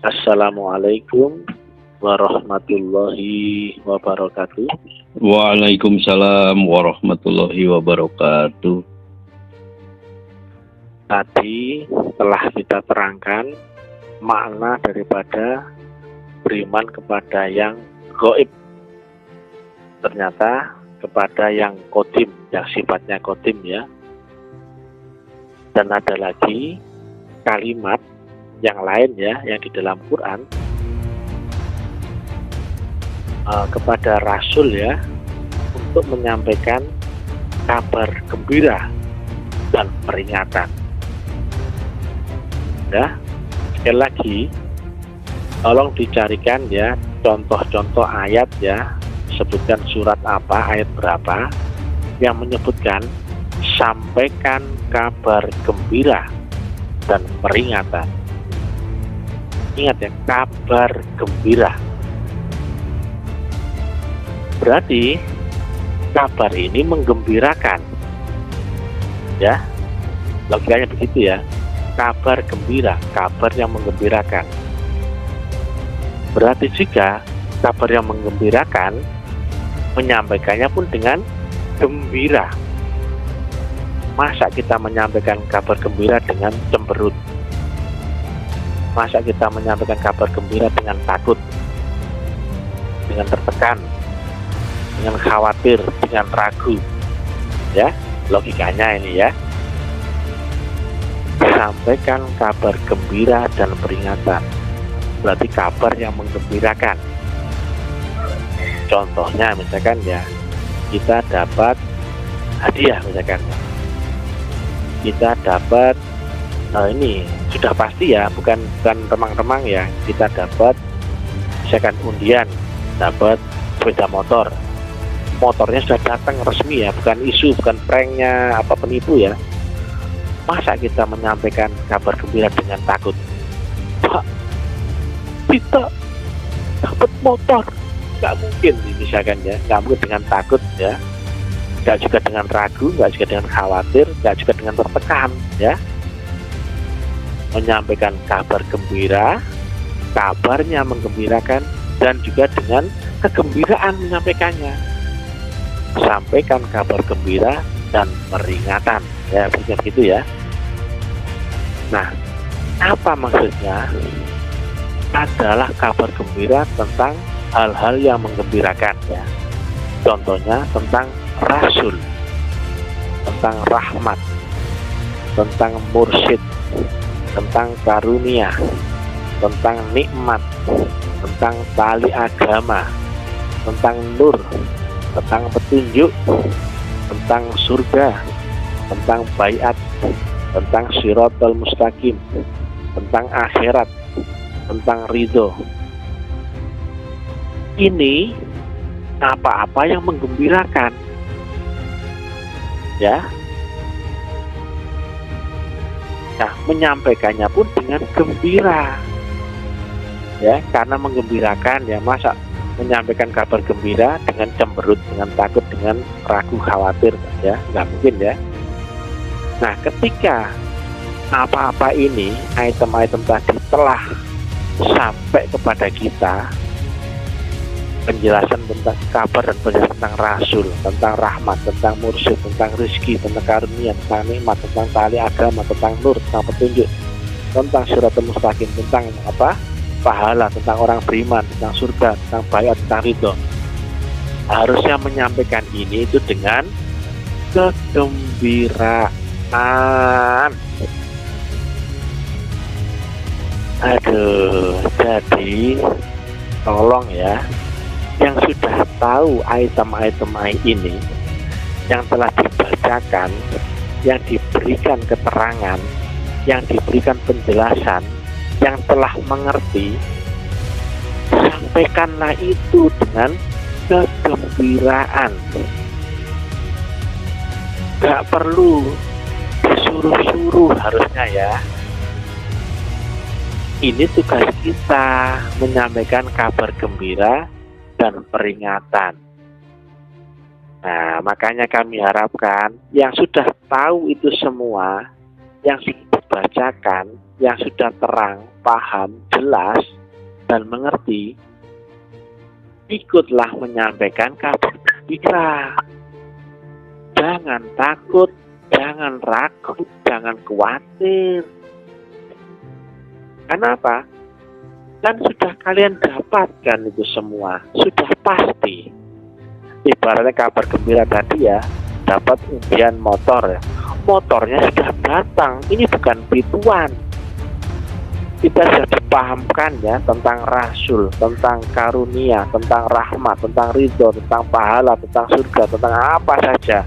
Assalamualaikum warahmatullahi wabarakatuh. Waalaikumsalam warahmatullahi wabarakatuh. Tadi telah kita terangkan makna daripada beriman kepada yang gaib. Ternyata kepada yang qadim, yang sifatnya qadim ya. Dan ada lagi kalimat yang lain ya, yang di dalam Quran kepada Rasul ya, untuk menyampaikan kabar gembira dan peringatan. Ya, sekali lagi tolong dicarikan ya contoh-contoh ayat ya, sebutkan surat apa, ayat berapa yang menyebutkan sampaikan kabar gembira dan peringatan. Ingat ya, kabar gembira. Berarti kabar ini menggembirakan. Ya, logikanya begitu ya. Kabar gembira, kabar yang menggembirakan. Berarti jika kabar yang menggembirakan, menyampaikannya pun dengan gembira. Masa kita menyampaikan kabar gembira dengan cemberut? Masa kita menyampaikan kabar gembira dengan takut, dengan tertekan, dengan khawatir, dengan ragu? Ya, logikanya ini ya. Sampaikan kabar gembira dan peringatan. Berarti kabar yang menggembirakan. Contohnya misalkan ya, kita dapat hadiah misalkan. Kita dapat ini sudah pasti ya, bukan remang-remang ya. Kita dapat misalkan undian, dapat sepeda motor. Motornya sudah datang resmi ya, bukan isu, bukan pranknya apa penipu ya. Masa kita menyampaikan kabar gembira dengan takut? Pak, kita dapat motor. Nggak mungkin misalkan ya, nggak mungkin dengan takut ya, nggak juga dengan ragu, nggak juga dengan khawatir, nggak juga dengan tertekan ya. Menyampaikan kabar gembira, kabarnya menggembirakan, dan juga dengan kegembiraan menyampaikannya. Sampaikan kabar gembira dan peringatan ya, begitu ya. Nah, apa maksudnya? Adalah kabar gembira tentang hal-hal yang menggembirakan ya. Contohnya tentang Rasul, tentang rahmat, tentang mursyid, tentang karunia, tentang nikmat, tentang tali agama, tentang nur, tentang petunjuk, tentang surga, tentang baiat, tentang siratal mustaqim, tentang akhirat, tentang ridho. Ini apa-apa yang menggembirakan ya. Nah, menyampaikannya pun dengan gembira ya, karena menggembirakan ya. Masa menyampaikan kabar gembira dengan cemberut, dengan takut, dengan ragu, khawatir ya, nggak mungkin ya. Nah, ketika apa-apa ini, item-item tadi telah sampai kepada kita, penjelasan tentang kabar dan penjelasan tentang Rasul, tentang rahmat, tentang mursyid, tentang rizki, tentang karunia, tentang nikmat, tentang tali agama, tentang nur, tentang petunjuk, tentang siratal mustaqim, tentang apa? Pahala, tentang orang beriman, tentang surga, tentang baiat, tentang ridho. Harusnya menyampaikan ini itu dengan kegembiraan. Aduh, jadi tolong ya, yang sudah tahu item-item ini, yang telah dibacakan, yang diberikan keterangan, yang diberikan penjelasan, yang telah mengerti, sampaikanlah itu dengan kegembiraan. Gak perlu disuruh-suruh harusnya ya. Ini tugas kita, menyampaikan kabar gembira dan peringatan. Nah, makanya kami harapkan yang sudah tahu itu semua, yang dibacakan, yang sudah terang, paham, jelas, dan mengerti, ikutlah menyampaikan kabar gembira. Jangan takut, jangan ragu, jangan khawatir. Kenapa? Kan sudah kalian dapatkan itu semua, sudah pasti. Ibaratnya kabar gembira tadi ya, dapat undian motor ya. Motornya sudah datang, ini bukan pituan. Kita sudah dipahamkan ya tentang Rasul, tentang karunia, tentang rahmat, tentang ridho, tentang pahala, tentang surga, tentang apa saja.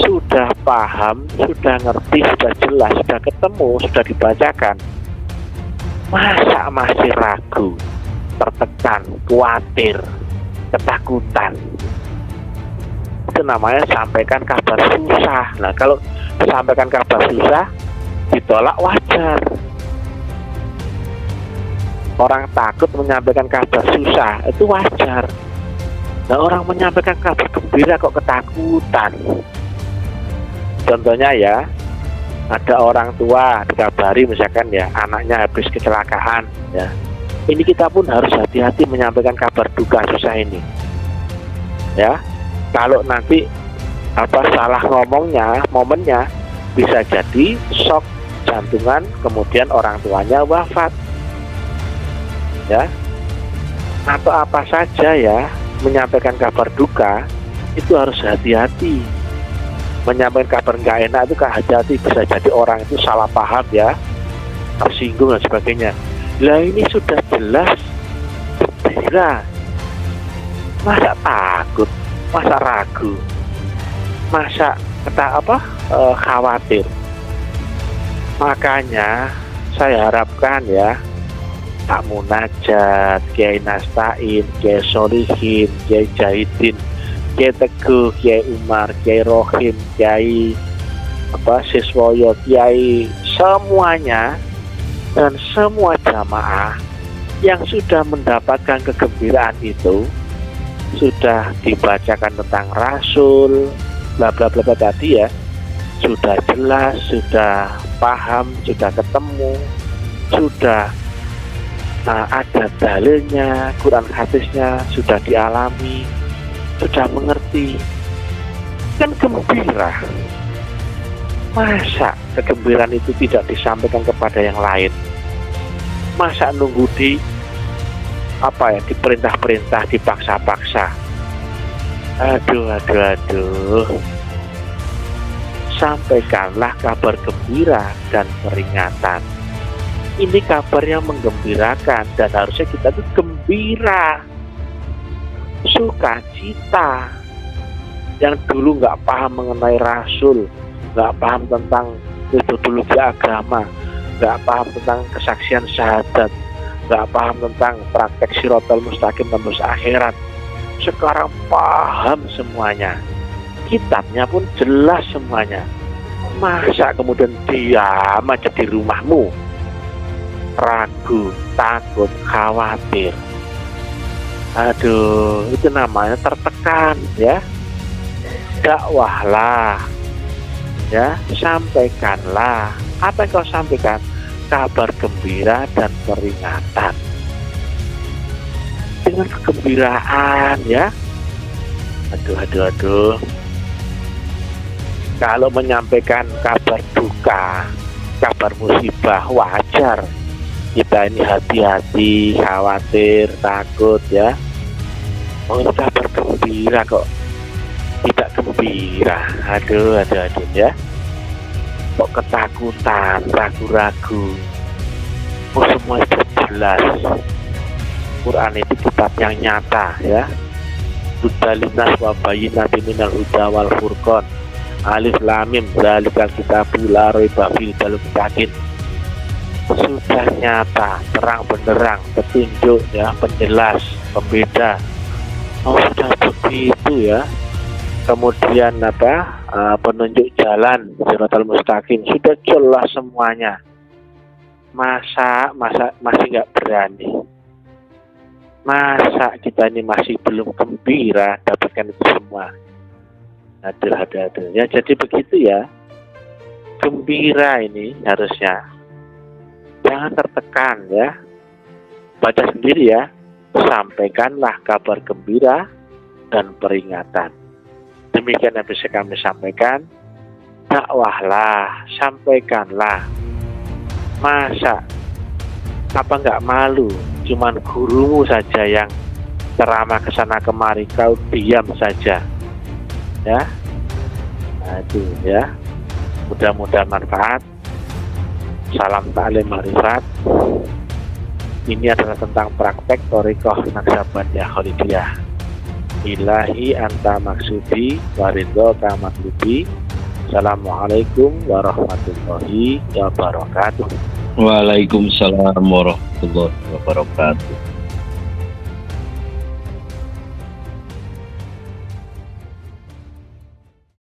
Sudah paham, sudah ngerti, sudah jelas, sudah ketemu, sudah dibacakan. Masa masih ragu, tertekan, khawatir, ketakutan? Itu namanya sampaikan kabar susah. Nah, kalau sampaikan kabar susah, ditolak wajar. Orang takut menyampaikan kabar susah, itu wajar. Nah, orang menyampaikan kabar gembira kok ketakutan. Contohnya ya, ada orang tua dikabari misalkan ya anaknya habis kecelakaan ya. Ini kita pun harus hati-hati menyampaikan kabar duka susah ini. Ya. Kalau nanti salah ngomongnya, momennya bisa jadi shock jantungan, kemudian orang tuanya wafat. Ya. Atau apa saja ya, menyampaikan kabar duka itu harus hati-hati. Menyampaikan kabar nggak enak itu hati-hati, bisa jadi orang itu salah paham ya, tersinggung dan sebagainya. Lah ini sudah jelas gembira, masa takut, masa ragu, masa khawatir. Makanya saya harapkan ya Pak Munajat, Kiai Nasta'in, Kiai Solihin, Kiai Jahidin, Kiai Teguh, Kiai Umar, Kiai Rohim, Kiai Siswoyo, Kiai, semuanya dan semua jamaah yang sudah mendapatkan kegembiraan itu, sudah dibacakan tentang Rasul, bla bla bla tadi ya, sudah jelas, sudah paham, sudah ketemu, sudah ada dalilnya, Quran hadisnya sudah dialami, sudah mengerti, kan gembira. Masa kegembiraan itu tidak disampaikan kepada yang lain? Masa nunggu diperintah-perintah, dipaksa-paksa? Aduh. Sampaikanlah kabar gembira dan peringatan. Ini kabar yang menggembirakan dan harusnya kita tuh gembira, sukacita. Yang dulu nggak paham mengenai Rasul, nggak paham tentang metodologi agama, nggak paham tentang kesaksian syahadat, nggak paham tentang praktek sirotol mustaqim tembus akhirat, sekarang paham semuanya. Kitabnya pun jelas semuanya. Masa kemudian diam aja di rumahmu, ragu, takut, khawatir? Aduh, itu namanya tertekan ya. Dakwahlah ya, sampaikanlah. Apa yang kau sampaikan? Kabar gembira dan peringatan dengan kegembiraan ya. Aduh. Kalau menyampaikan kabar duka, kabar musibah, wajar kita ini hati-hati, khawatir, takut ya. Oh, ini kabar gembira kok tidak gembira. Aduh ya. Kok ketakutan, ragu-ragu? Oh, semua itu jelas. Quran itu kitab yang nyata ya. Hudalinas wa bayyinatin minal huda wal furqan. Alif lam mim zalikal kitabul la raiba fihi hudal muttaqin. Sudah nyata, terang benderang, petunjuk ya, penjelas, pembeda. Oh, sudah begitu ya. Kemudian penunjuk jalan siratal mustaqim, sudah jelas semuanya. Masa masih nggak berani? Masa kita ini masih belum gembira dapatkan itu semua? Aduh ya. Jadi begitu ya, gembira ini harusnya Jangan tertekan ya. Baca sendiri ya. Sampaikanlah kabar gembira dan peringatan. Demikian yang bisa kami sampaikan. Dakwahlah, sampaikanlah. Masa apa nggak malu? Cuman gurumu saja yang ceramah kesana kemari, kau diam saja. Ya, nah itu ya. Mudah-mudahan manfaat. Salam ta'lim ma'rifat. Ini adalah tentang praktek Thariqah Naqsabandiyah Khalidiyah. Ilahi anta maksudi waridho kamatlubi. Assalamualaikum warahmatullahi wabarakatuh. Waalaikumsalam warahmatullahi wabarakatuh.